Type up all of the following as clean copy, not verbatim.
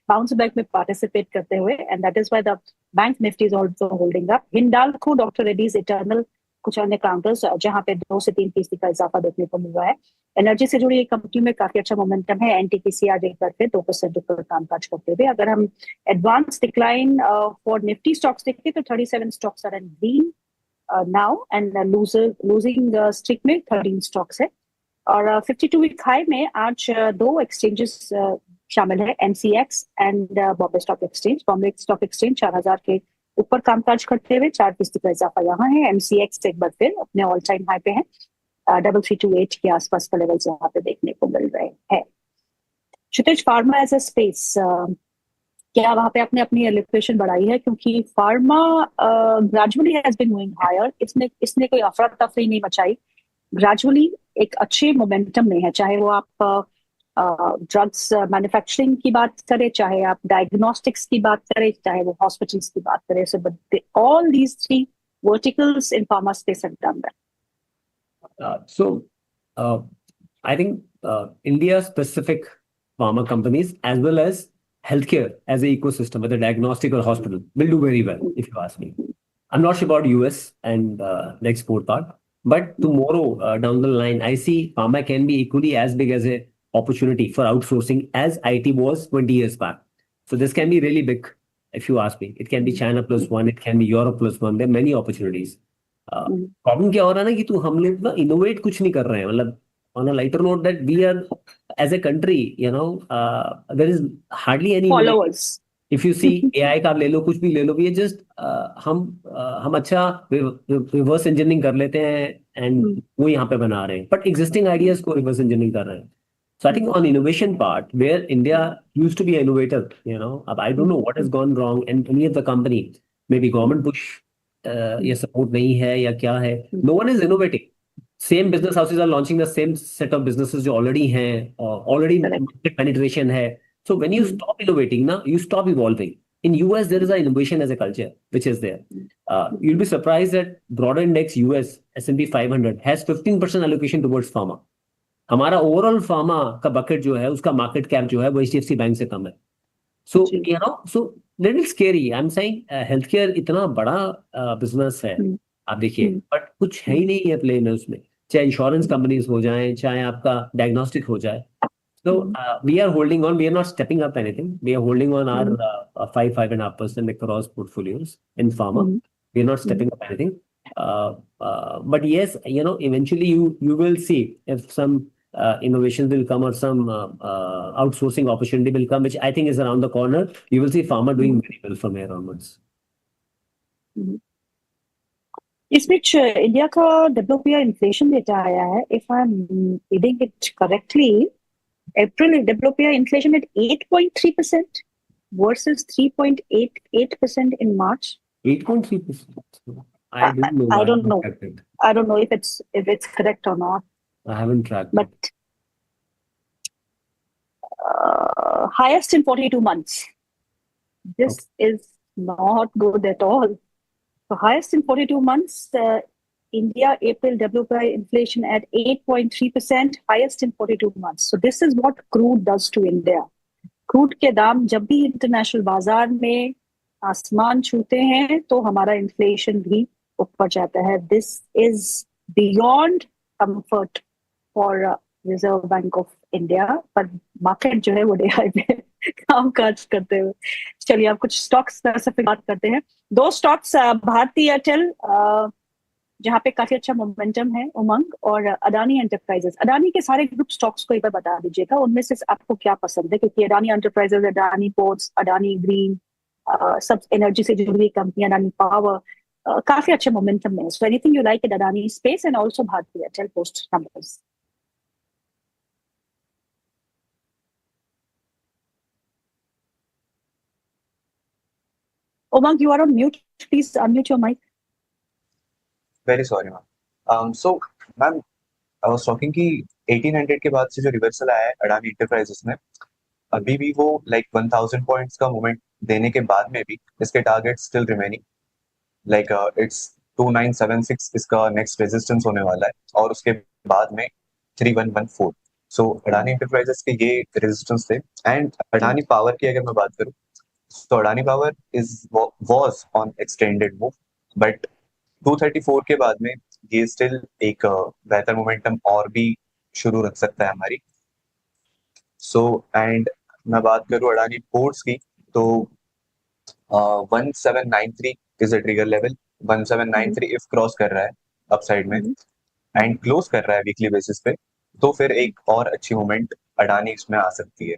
Bounce back में participate करते हुए, and that is why the bank Nifty is also holding up. Hindalco, doctor Reddy's, eternal, कुछ अन्य counters जहां पे 2 से 3% का इजाफा देखने को मिल रहा है। एनर्जी से जुड़ी कंपनी में काफी अच्छा मोमेंटम है। एनटीपीसी आज एक बार फिर 2% ऊपर कामकाज करते हुए। अगर हम advance decline for Nifty stocks देखें तो 37 stocks are in green now, and losing streak में 13 स्टॉक्स है। और 52 वीक हाई में आज 2 एक्सचेंजेस शामिल है, MCX and Bombay stock exchange. Bombay stock exchange 4000 के ऊपर कामकाज करते हुए 4% का इजाफा यहाँ है। एमसीएक्स एक बार फिर अपने ऑल टाइम हाई पे है, 3328 के आसपास का लेवल यहाँ पे देखने को मिल रहे हैं। Kshitij, pharma as a space, क्या वहां पे आपने अपनी एलोकेशन बढ़ाई है? क्योंकि pharma gradually has been moving higher, इसने कोई अफरा तफरी नहीं मचाई, ग्रेजुअली एक अच्छे मोमेंटम में है। चाहे वो आप ड्रग्स मैन्युफैक्चरिंग की बात करें, चाहे आप डायग्नोस्टिक्स की बात करें, चाहे वो हॉस्पिटल्स की बात करें, so but all these 3 verticals in pharma space have done that. I think India-specific pharma companies as well as healthcare as an ecosystem, whether diagnostic or hospital, will do very well, if you ask me. I'm not sure about US and the export part, but tomorrow down the line, I see pharma can be equally as big as a opportunity for outsourcing as IT was 20 years back. So this can be really big, if you ask me. It can be China +1, it can be Europe +1. There are many opportunities. Problem क्या हो रहा है ना कि तू हम लोग ना इनोवेट कुछ नहीं कर रहे हैं, मतलब on a lighter note that we are as a country, you know, there is hardly any followers. If you see AI का ले लो, कुछ भी ले लो, ये जस्ट हम अच्छा रिवर्स इंजीनियरिंग कर लेते हैं एंड वो यहाँ पे बना रहे हैं, बट एग्जिस्टिंग आइडियाज को रिवर्स इंजीनियरिंग कर रहे हैं. So I think on innovation part, where India used to be an innovator, you know, I don't know what has gone wrong, and any of the company, maybe government push या support नहीं है या क्या है, no one is innovating. Same business houses are launching the same set of businesses जो already हैं, already market penetration है. So when you stop innovating, ना, you stop evolving. In US, there is a innovation as a culture, which is there. You'll be surprised that broader index US S&P 500 has 15% allocation towards pharma. हमारा overall pharma का bucket जो है, उसका market cap जो है वो HDFC bank से कम है. So you know, so little scary. I am saying health care इतना बड़ा बिजनेस है, आप देखिए, बट कुछ है ही नहीं है प्ले में उसमें, चाहे इंश्योरेंस कंपनीज हो जाए, चाहे आपका डायग्नोस्टिक हो जाए. So we are holding on. We are not stepping up anything. We are holding on our 5.5% across portfolios in pharma. We are not stepping up anything. But yes, you know, eventually you will see if some innovations will come or some outsourcing opportunity will come, which I think is around the corner. You will see pharma doing very well from here onwards. इस बीच India का WPI inflation data आया है. If I am reading it correctly, April WPI inflation at 8.3% versus 3.88% in March. 8.3%. I don't know. I don't know. I don't know if it's correct or not. I haven't tracked. But highest in 42 months. This is not good at all. So highest in 42 months. India April WPI inflation at 8.3%, highest in 42 months. So this is what crude does to India. Crude के दाम जब भी international बाजार में आसमान छूते हैं तो हमारा इन्फ्लेशन भी ऊपर जाता है. This is beyond comfort for reserve bank of India, पर मार्केट जो है वो डे हाई पे काम काज करते हुए. चलिए अब कुछ स्टॉक्स स्पेसिफिक बात करते हैं. 2 स्टॉक्स, भारती एयरटेल जहाँ पे काफी अच्छा मोमेंटम है, उमंग, और अडानी एंटरप्राइजेस. अडानी के सारे ग्रुप स्टॉक्स को एक बार बता दीजिएगा, उनमें से आपको क्या पसंद है, क्योंकि Adani enterprises, Adani ports, Adani green, सब एनर्जी से जुड़ी हुई कंपनी, अडानी पावर, काफी अच्छे मोमेंटम में. So anything you like in Adani space and also Bharti Airtel post numbers. Umang, you are on mute. Please unmute your mic. Very sorry, ma'am. So, ma'am, I was talking कि 1800 के बाद से जो रिवर्सल आया है अडानी एंटरप्राइजेस में, अभी भी वो लाइक 1000 पॉइंट्स का मूवमेंट देने के बाद में भी इसके target still remaining, like it's 2976 इसका नेक्स्ट रेजिस्टेंस होने वाला है, और उसके बाद में 3114. सो अडानी इंटरप्राइजेस के ये रेजिस्टेंस थे। एंड अडानी पावर की अगर मैं बात करूं, तो Adani power was on extended move, but 234 के बाद में ये स्टिल एक बेहतर मोमेंटम और भी शुरू रख सकता है हमारी। सो एंड मैं बात करूं अडानी पोर्ट्स की, तो 1793 is a trigger level. 1793 if cross कर रहा है अपसाइड में एंड क्लोज कर रहा है वीकली बेसिस पे, तो फिर एक और अच्छी मोमेंट अडानी इसमें आ सकती है।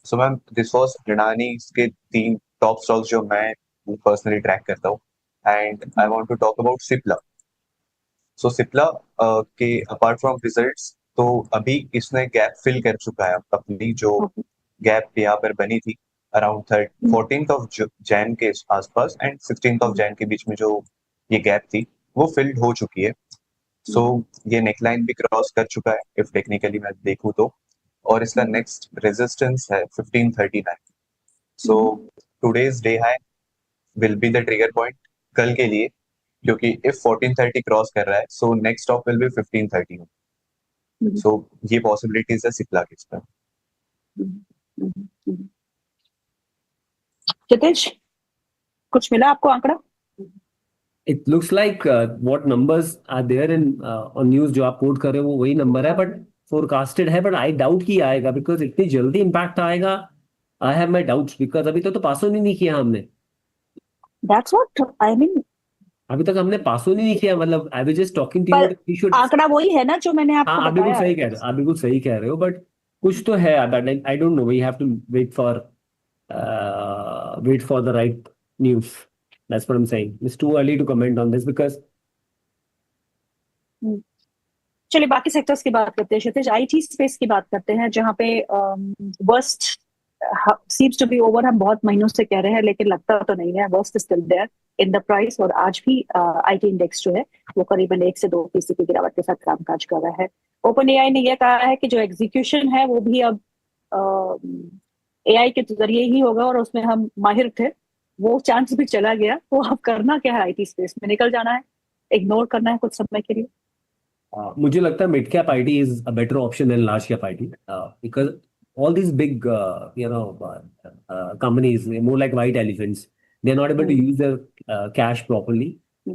So ma'am, this was Adani के 3 टॉप स्टॉक्स जो मैं पर्सनली ट्रैक करता हूँ। And I want to talk about Cipla. So Cipla के अपार्ट फ्रॉम रिजल्ट्स, तो अभी इसने गैप फिल कर चुका है अपनी, जो गैप यहाँ पर बनी थी अराउंड 14th ऑफ जैन के आसपास एंड 16th ऑफ जैन के बीच में जो ये गैप थी वो फिल्ड हो चुकी है। सो ये नेकलाइन भी क्रॉस कर चुका है इफ टेक्निकली मैं देखूं तो, और इसका नेक्स्ट रेजिस्टेंस है 1539। So today's day high will be the trigger point कल के लिए, क्योंकि इफ 1430 क्रॉस कर रहा है, so next stop will be 1530। सो ये पॉसिबिलिटीज है सिप्ला के इसमें। क्षितिज, कुछ मिला आपको आंकड़ा? It looks like what numbers are there in on news जो आप कोट कर रहे हो वो वही नंबर है, बट फोरकास्टेड है, बट आई डाउट कि आएगा, बिकॉज इतनी जल्दी इम्पैक्ट आएगा। I have my doubts, because अभी तक तो पास ऑन ही नहीं किया हमने। That's what I mean. अभी तक हमने पास ऑन ही नहीं किया, मतलब I was just talking to you, we should. आंकड़ा वही है ना जो मैंने आपको हाँ, आप बिल्कुल बताया। सही कह रहे हो, आप बिल्कुल सही कह रहे हो, बट कुछ तो है, but I don't know, we have to wait for the right news. That's what I'm saying. It's too early to comment on this because चलिए बाकी सेक्टर्स की बात करते हैं क्षितिज। आईटी स्पेस की बात करते हैं, जहां पे worst seems to be over. हम बहुत महीनों से कह रहे हैं लेकिन लगता तो नहीं है, worst is still there in the price. और आज भी आईटी इंडेक्स जो है वो करीबन 1 से 2% की गिरावट के साथ कामकाज कर रहा है। ओपन एआई ने यह कहा है कि जो एग्जीक्यूशन है वो भी अब एआई के जरिए ही होगा, और उसमें हम माहिर थे, वो चांस भी चला गया। तो अब करना क्या है? आईटी स्पेस में निकल जाना है, इग्नोर करना है कुछ समय के लिए? मुझे लगता है mid cap IT is a better option than large cap IT, because all these big companies, more like white elephants, they're not able to use their cash properly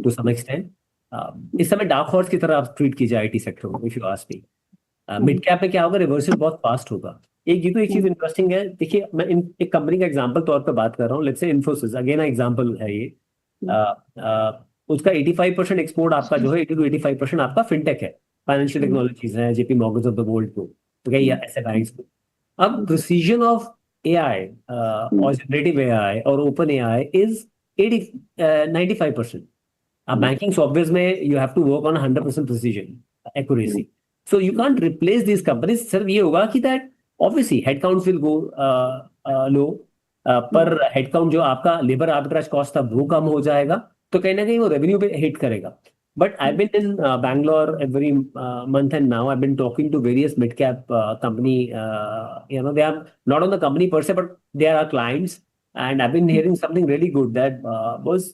to some extent. इस समय dark horse की तरह आप treat कीजिए IT sector को, if you ask me. Mid cap में क्या होगा, रिवर्सल बहुत फास्ट होगा। एक चीज इंटरेस्टिंग है, देखिए मैं एक कंपनी का एग्जांपल तौर पे बात कर रहा हूँ, let's say Infosys, again example है ये। उसका 85% एक्सपोर्ट आपका जो है, 80 to 85% आपका फिनटेक है, फाइनेंशियल टेक्नोलॉजीज है, JP Morgan of the world को, तो क्या ऐसे बैंक्स को। अब प्रिसीजन ऑफ एआई और जनरेटिव एआई और ओपन एआई इज 95%। अब बैंकिंग सॉफ्टवेयर में you have to work on 100% precision accuracy, so you can't replace this companies. सिर्फ ये होगा कि that obviously headcount will go low, पर हेडकाउंट जो आपका लेबर आर्बिट्राज कॉस्ट था वो कम हो जाएगा, तो कहीं ना कहीं वो रेवेन्यू पे हिट करेगा। But I've been in Bangalore every month, and now I've been talking to various mid-cap company. They are not on the company per se, but they are our clients. And I've been hearing something really good that was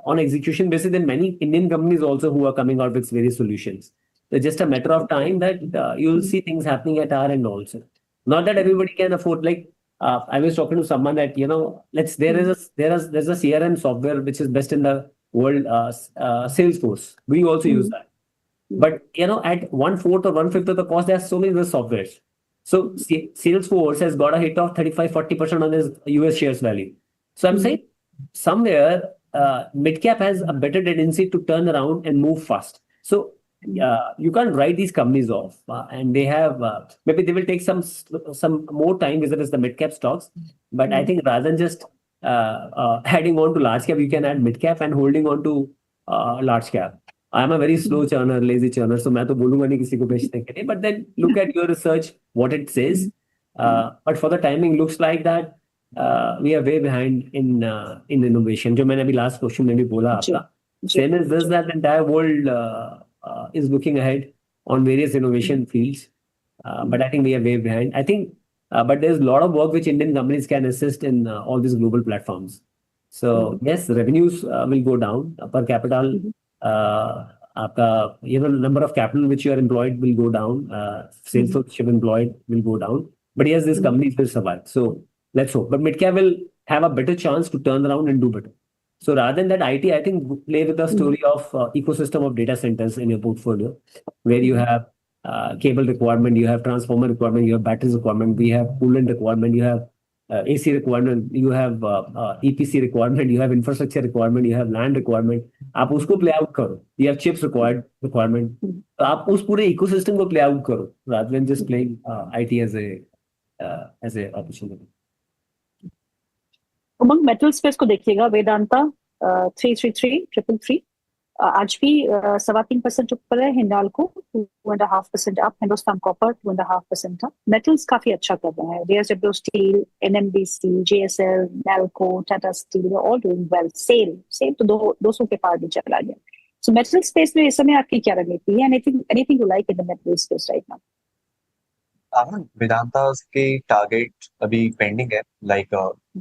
on execution basis. Then many Indian companies also who are coming out with various solutions. It's just a matter of time that you'll see things happening at our end also. Not that everybody can afford. Like I was talking to someone that there's a CRM software which is best in the world, Salesforce. We also use that, but at 1/4 or 1/5 of the cost, there are so many other softwares. So Salesforce has got a hit of 35-40% on his US shares value. So I'm saying somewhere mid cap has a better tendency to turn around and move fast. So you can't write these companies off, and they have maybe they will take some more time vis-a-vis the mid cap stocks, but I think rather than just adding on to large cap, you can add mid cap and holding on to large cap. I am a very slow churner, lazy churner, so मैं तो बोलूंगा नहीं किसी को बेचने के लिए, but then look at your research, what it says. But for the timing, looks like that we are way behind in innovation. जो मैंने अभी last question में भी बोला आपका, same is this, that the entire world is looking ahead on various innovation fields, but I think we are way behind. I think but there's a lot of work which Indian companies can assist in all these global platforms. So yes, revenues will go down per capital. आपका number of capital which you are employed will go down, sales which you have employed will go down, but yes, this company will survive. So let's hope. But mid-cap will have a better chance to turn around and do better. So rather than that, IT, I think, play with the story of ecosystem of data centers in your portfolio, where you have cable requirement, you have transformer requirement, you have batteries requirement, we have coolant requirement, you have AC requirement, you have EPC requirement, you have infrastructure requirement, you have land requirement. आप उसको play out करो. You have chips requirement. तो आप उस पूरे ecosystem को play out करो, rather than just playing IT as a opportunity. Umang metal space को देखिएगा, वेदांता 333 आज भी 3.25% ऊपर है, Hindalco 2.5% up, Hindustan Copper 2.5% up. Metals काफी अच्छा कर रहे हैं. JSW steel, NMDC, JSL, NALCO, Tata steel, all doing well. SAIL तो 200 के पार भी चला गया. सो मेटल स्पेस में इस समय आपकी क्या रणनीति है? Anything you like in the metal space right now? Vedanta के टारगेट अभी पेंडिंग है, लाइक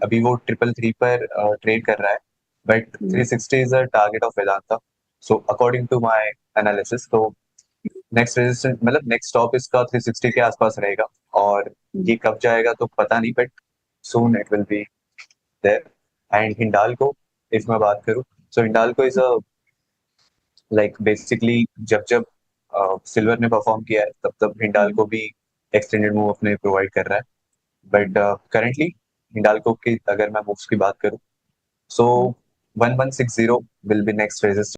अभी वो 333 पर ट्रेड कर रहा है, but 360 is a target of Vedanta. So according to my analysis, तो नेक्स्ट रेजिस्टेंस मतलब नेक्स्ट स्टॉप इसका 360 के आसपास रहेगा, और ये कब जाएगा तो पता नहीं, but soon it will be there. And Hindalco, if मैं बात करूं, so Hindalco is a like basically जब सिल्वर ने परफॉर्म किया है, तब हिंडाल्को भी एक्सटेंडेड मूव अपने प्रोवाइड कर रहा है. बट करेंटली हिंडाल्को की अगर मैं मूव्स की बात करूं, सो 1160 विल बी नेक्स्ट रेजिस्टेंस.